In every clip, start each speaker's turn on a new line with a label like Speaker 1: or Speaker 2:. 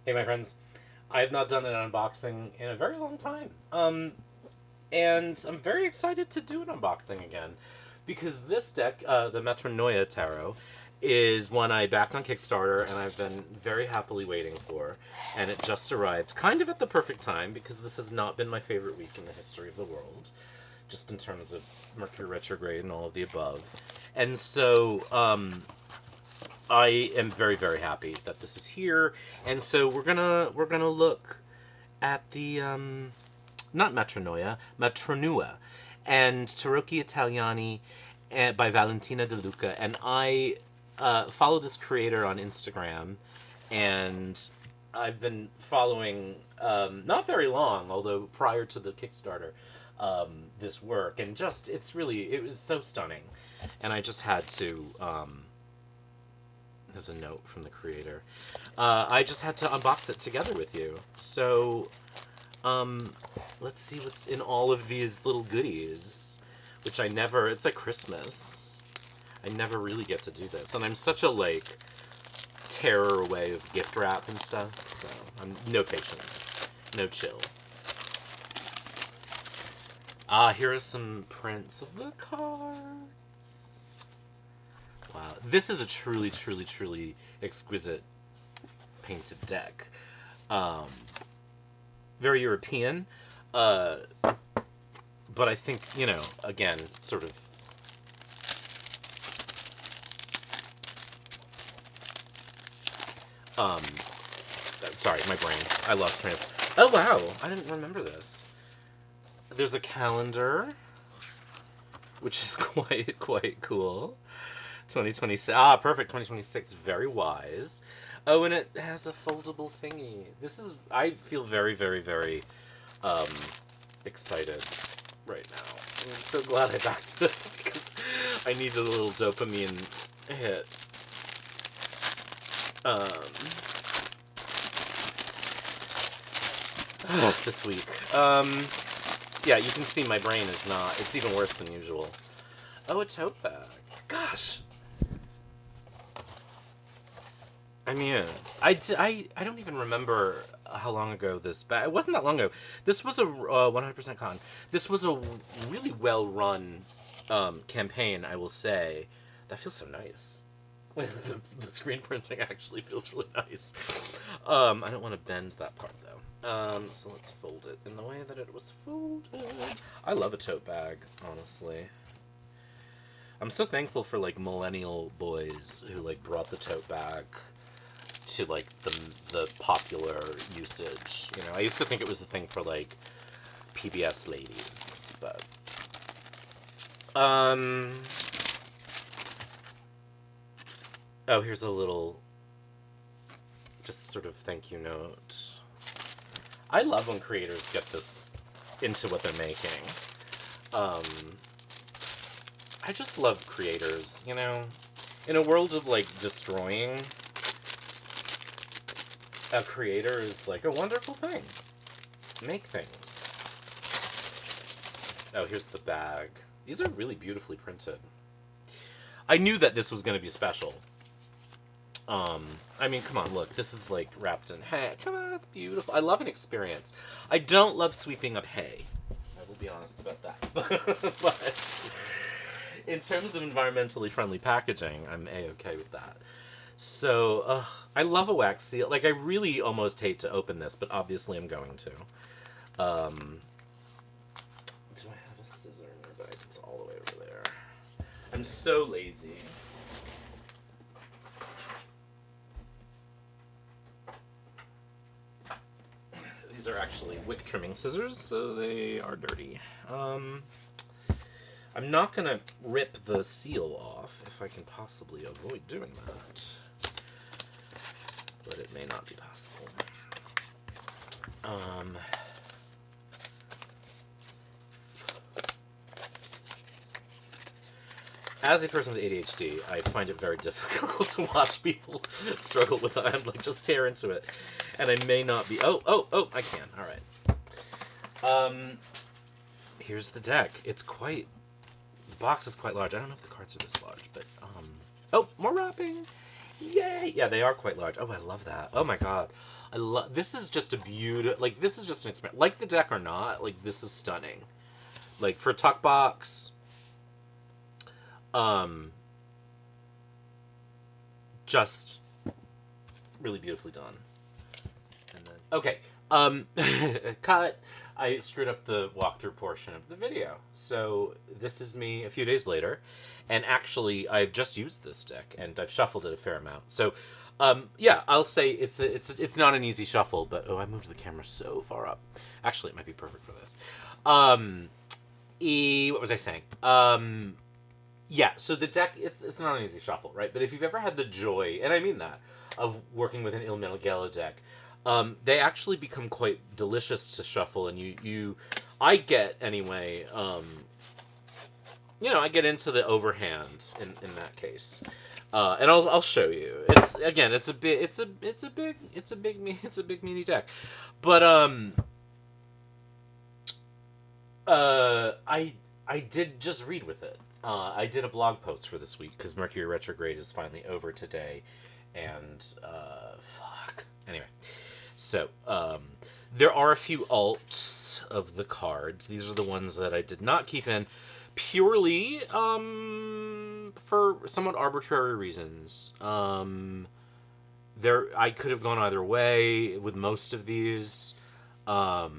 Speaker 1: Hey, my friends. I have not done an unboxing in a very long time. And I'm very excited to do an unboxing again because this deck, the Matronua Tarot, is one I backed on Kickstarter and I've been very happily waiting for. And it just arrived kind of at the perfect time because this has not been my favorite week in the history of the world, just in terms of Mercury retrograde and all of the above. And so, I am very, very happy that this is here, and so we're gonna look at the not Matronoia, Matronua, and Tarocchi Italiani, by Valentina De Luca, and I follow this creator on Instagram, and I've been following not very long, although prior to the Kickstarter, this work, and just it was so stunning, and I just had to. There's a note from the creator. I just had to unbox it together with you. So, let's see what's in all of these little goodies, which I never, it's like Christmas. I never really get to do this. And I'm such a, like, terror away of gift wrap and stuff. So, I'm no patience. No chill. Here are some prints of the cards. Wow, this is a truly, truly, truly exquisite painted deck. Very European, but I think, you know, again, sort of sorry, my brain. I lost train of. Oh wow, I didn't remember this. There's a calendar, which is quite cool. 2026. Ah, perfect. 2026. Very wise. Oh, and it has a foldable thingy. This is. I feel very, very, very excited right now. I'm so glad I backed this because I need a little dopamine hit. This week. Yeah, you can see my brain is not. It's even worse than usual. Oh, a tote bag. Gosh. I mean, I don't even remember how long ago this. But it wasn't that long ago. This was a 100% con. This was a really well run campaign, I will say. That feels so nice. The screen printing actually feels really nice. I don't want to bend that part though. So let's fold it in the way that it was folded. I love a tote bag, honestly. I'm so thankful for like millennial boys who like brought the tote bag to like the popular usage. You know, I used to think it was the thing for like PBS ladies, but oh, here's a little just sort of thank you note. I love when creators get this into what they're making. I just love creators, you know? In a world of like destroying, a creator is like a wonderful thing. Make things. Oh, here's the bag. These are really beautifully printed. I knew that this was going to be special. I mean, come on, look. This is like wrapped in hay. Come on, that's beautiful. I love an experience. I don't love sweeping up hay. I will be honest about that. But in terms of environmentally friendly packaging, I'm A-okay with that. So, I love a wax seal. Like, I really almost hate to open this, but obviously I'm going to. Do I have a scissor nearby? It's all the way over there. I'm so lazy. These are actually wick trimming scissors, so they are dirty. I'm not going to rip the seal off if I can possibly avoid doing that. But it may not be possible. As a person with ADHD, I find it very difficult to watch people struggle with it. I'm like, just tear into it. And I may not be... Oh, I can. All right. Here's the deck. It's quite... The box is quite large. I don't know if the cards are this large, but... Oh, more wrapping! Yay! Yeah, they are quite large. Oh, I love that. Oh my god. I love. This is just a beautiful. Like, this is just an experience. Like the deck or not, like, this is stunning. Like, for tuck box, just really beautifully done. And then, okay, cut. I screwed up the walkthrough portion of the video. So this is me a few days later, and actually I've just used this deck and I've shuffled it a fair amount. So, yeah, I'll say it's not an easy shuffle, but oh, I moved the camera so far up. Actually, it might be perfect for this. What was I saying? Yeah, so the deck, it's not an easy shuffle, right? But if you've ever had the joy, and I mean that, of working with an Il Meneghello deck, they actually become quite delicious to shuffle, and I get, anyway, I get into the overhand in that case. And I'll show you. It's a big meaty deck. But, I did just read with it. I did a blog post for this week because Mercury retrograde is finally over today, and fuck. Anyway, so there are a few alts of the cards. These are the ones that I did not keep in purely for somewhat arbitrary reasons. I could have gone either way with most of these. The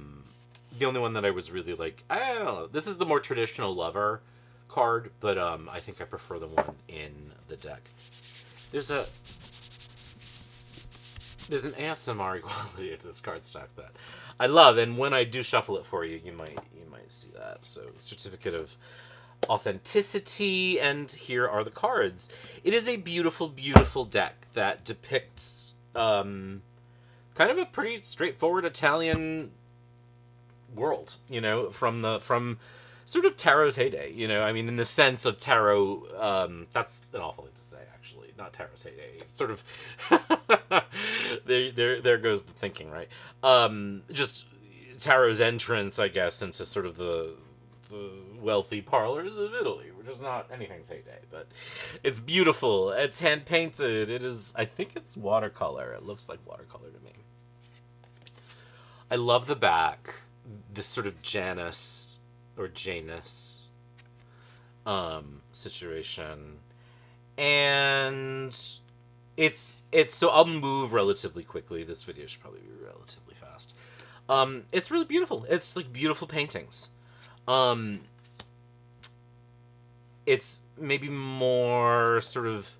Speaker 1: only one that I was really like, I don't know. This is the more traditional lover card, but I think I prefer the one in the deck. There's an ASMR quality to this card stack that I love, and when I do shuffle it for you, you might see that. So, certificate of authenticity, and here are the cards. It is a beautiful, beautiful deck that depicts kind of a pretty straightforward Italian world, from sort of tarot's heyday, I mean, in the sense of tarot, that's an awful thing to say, actually, not tarot's heyday, sort of, there goes the thinking, right, just tarot's entrance, I guess, into sort of the wealthy parlors of Italy, which is not anything's heyday, but it's beautiful, it's hand-painted, I think it's watercolor, it looks like watercolor to me. I love the back, this sort of Janus or Janus situation, and it's so I'll move relatively quickly. This video should probably be relatively fast. It's really beautiful. It's like beautiful paintings. It's maybe more sort of,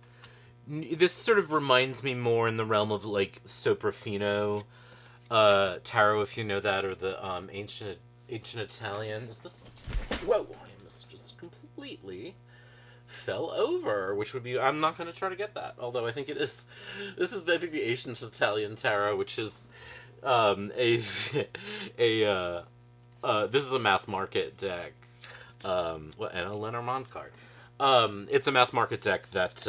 Speaker 1: this sort of reminds me more in the realm of like Soprafino tarot, if you know that, or the ancient Italian. Is this one? Whoa, I almost just completely fell over, which would be, I'm not going to try to get that, although I think it is. This is, I think, the ancient Italian tarot, which is this is a mass market deck, and a Lenormand card. It's a mass market deck that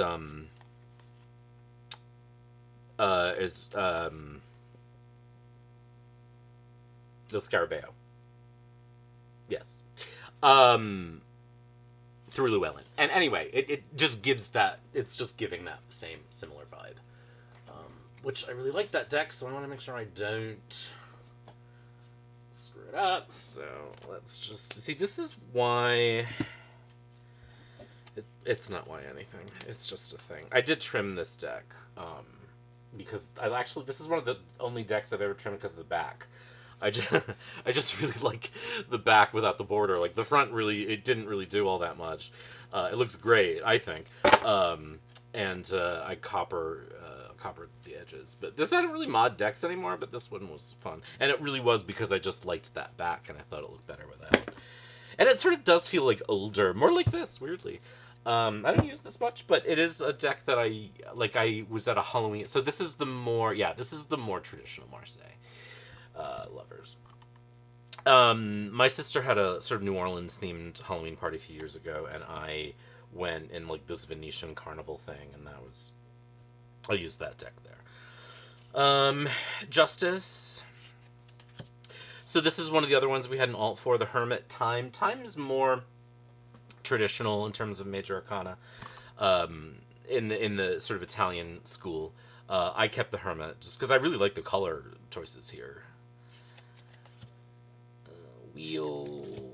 Speaker 1: is the Scarabeo. Yes. Through Llewellyn. And anyway, it just gives that, it's just giving that similar vibe. Which I really like that deck, so I want to make sure I don't screw it up. So let's just see, this is why it's not why anything, it's just a thing. I did trim this deck, because this is one of the only decks I've ever trimmed because of the back. I just really like the back without the border. Like, the front it didn't really do all that much. It looks great, I think. And I coppered the edges. But I don't really mod decks anymore, but this one was fun. And it really was because I just liked that back, and I thought it looked better with that. And it sort of does feel like older, more like this, weirdly. I don't use this much, but it is a deck that I was at a Halloween. So this is the more traditional Marseille. Lovers. My sister had a sort of New Orleans themed Halloween party a few years ago, and I went in like this Venetian carnival thing, and I used that deck there. Justice. So this is one of the other ones we had an alt for, the Hermit. Time is more traditional in terms of major arcana, in the sort of Italian school. I kept the Hermit just because I really like the color choices here. Wheel,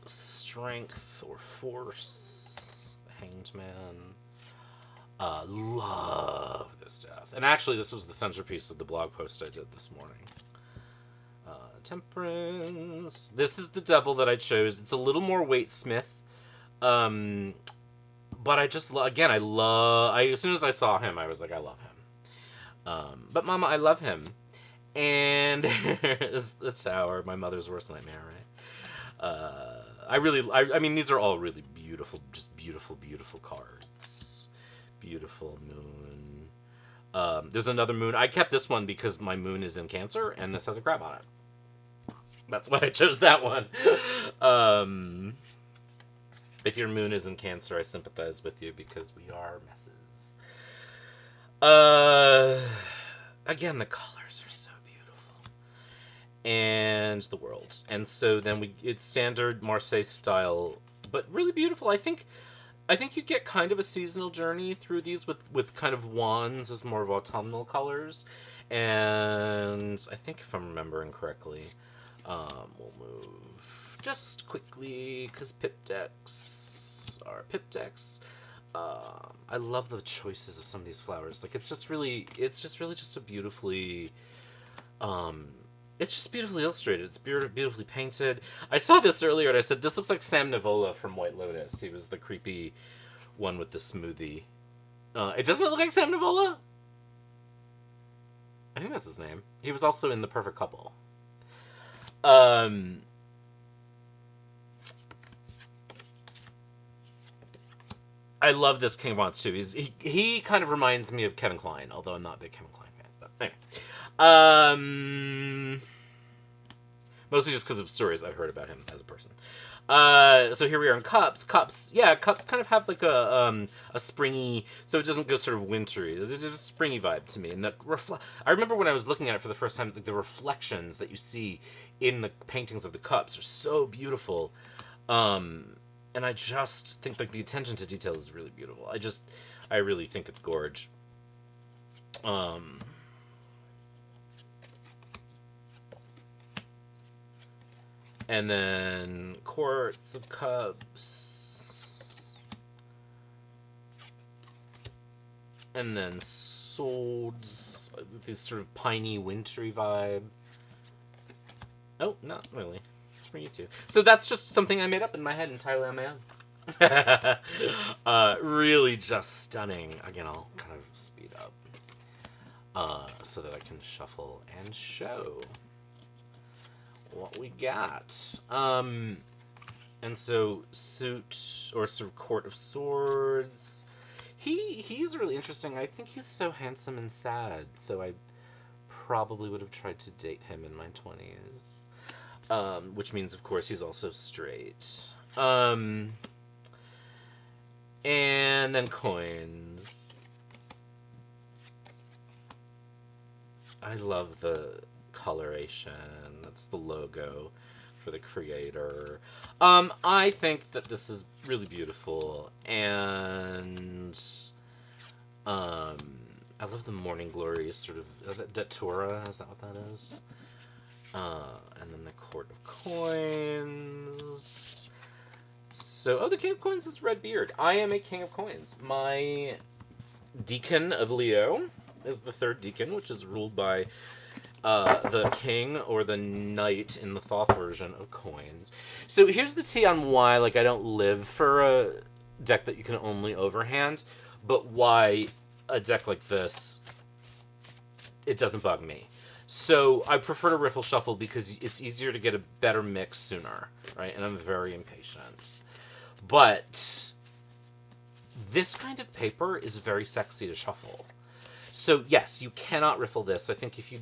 Speaker 1: Strength or Force, Hanged Man. Love this death. And actually, this was the centerpiece of the blog post I did this morning. Temperance. This is the devil that I chose. It's a little more Waite Smith. But I just, again, as soon as I saw him, I was like, I love him. But Mama, I love him. And there's the Tower, my mother's worst nightmare, right? I mean, these are all really beautiful, just beautiful, beautiful cards. Beautiful moon. There's another moon. I kept this one because my moon is in Cancer, and this has a crab on it. That's why I chose that one. If your moon is in Cancer, I sympathize with you because we are messes. Again, the colors are so beautiful. And the world. And so then it's standard Marseille style, but really beautiful. I think you get kind of a seasonal journey through these with kind of wands as more of autumnal colors. And I think if I'm remembering correctly, we'll move just quickly because Pip decks are Pip decks. I love the choices of some of these flowers. Like it's just really just a beautifully, it's just beautifully illustrated. It's beautifully painted. I saw this earlier and I said, this looks like Sam Nivola from White Lotus. He was the creepy one with the smoothie. It doesn't look like Sam Nivola? I think that's his name. He was also in The Perfect Couple. I love this King of Wands too. He kind of reminds me of Kevin Kline, although I'm not a big Kevin Kline fan. But anyway. Mostly just because of stories I've heard about him as a person. So here we are in Cups. Cups kind of have like a springy, so it doesn't go sort of wintry. There's a springy vibe to me. And I remember when I was looking at it for the first time, like the reflections that you see in the paintings of the cups are so beautiful. And I just think like the attention to detail is really beautiful. I really think it's gorge. And then Courts of Cups. And then Swords. This sort of piney, wintry vibe. Oh, not really. It's for you too. So that's just something I made up in my head entirely on my own. Really just stunning. Again, I'll kind of speed up. So that I can shuffle and show what we got. And so Suit, or sort of Court of Swords. He's really interesting. I think he's so handsome and sad, so I probably would have tried to date him in my 20s. Which means, of course, he's also straight. And then coins. I love the coloration. That's the logo for the creator. I think that this is really beautiful, and I love the Morning Glories sort of datura. Is that what that is? And then the Court of Coins. So, the King of Coins is Redbeard. I am a King of Coins. My Deacon of Leo is the third Deacon, which is ruled by the king or the knight in the Thoth version of coins. So here's the tea on why, like, I don't live for a deck that you can only overhand, but why a deck like this, it doesn't bug me. So I prefer to riffle shuffle because it's easier to get a better mix sooner, right? And I'm very impatient. But this kind of paper is very sexy to shuffle. So yes, you cannot riffle this. I think if you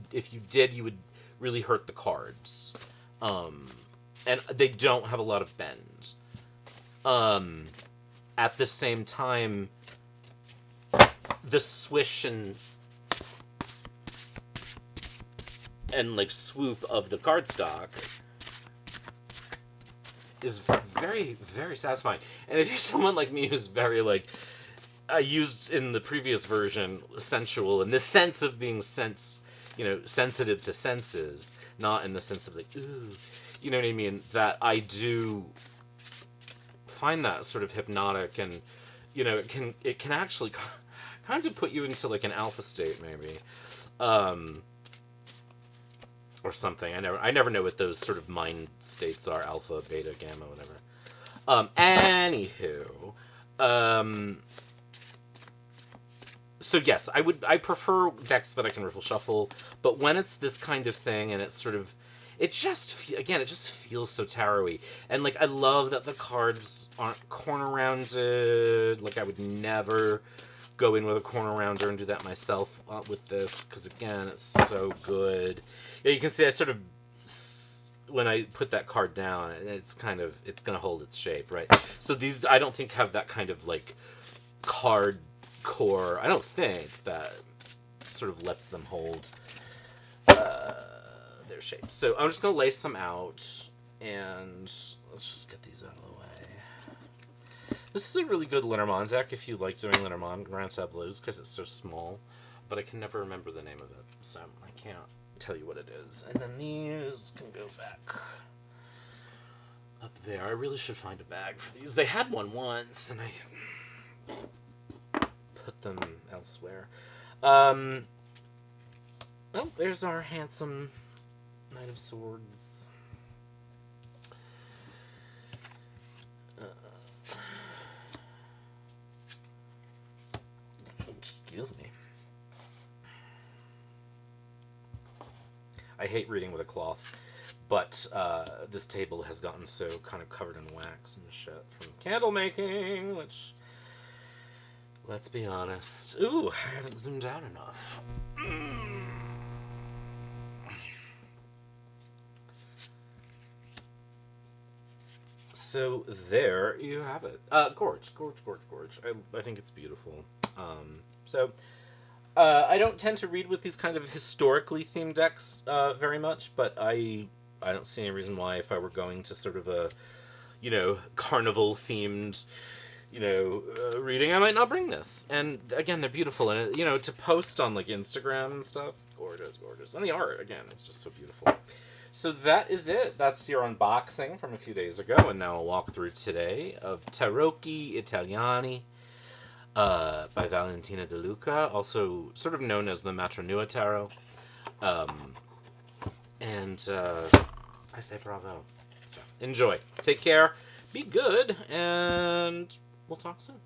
Speaker 1: did, you would really hurt the cards. And they don't have a lot of bend. At the same time, the swish and like swoop of the cardstock is very, very satisfying. And if you're someone like me who's very like I used in the previous version sensual in the sense of being sensitive to senses, not in the sense of like, ooh, you know what I mean? That I do find that sort of hypnotic, and it can actually kind of put you into like an alpha state maybe, or something. I never know what those sort of mind states are, alpha, beta, gamma, whatever. Anywho, so yes, I prefer decks that I can riffle shuffle, but when it's this kind of thing and it's sort of, it just feels so tarot-y. And like I love that the cards aren't corner rounded. Like I would never go in with a corner rounder and do that myself with this, because again, it's so good. Yeah, you can see I sort of, when I put that card down, it's gonna hold its shape, right? So these I don't think have that kind of like card core. I don't think that sort of lets them hold their shape. So I'm just gonna lace them out, and let's just get these out of the way. This is a really good Lenormand deck if you like doing Lenormand Grand Tableaus, because it's so small, but I can never remember the name of it, so I can't tell you what it is. And then these can go back up there. I really should find a bag for these. They had one once, and I put them elsewhere. Oh, there's our handsome Knight of Swords. Excuse me. I hate reading with a cloth, but this table has gotten so kind of covered in wax and shit from candle making, which, let's be honest. Ooh, I haven't zoomed out enough. So there you have it. Gorge. I think it's beautiful. I don't tend to read with these kind of historically themed decks very much, but I don't see any reason why, if I were going to sort of a, carnival themed, reading, I might not bring this. And again, they're beautiful, and to post on like Instagram and stuff, gorgeous. And the art, again, it's just so beautiful. So that is it. That's your unboxing from a few days ago, and now I'll walk through today of Tarocchi Italiani by Valentina De Luca, also sort of known as the Matronua Tarot. And I say bravo. So enjoy. Take care. Be good, and we'll talk soon.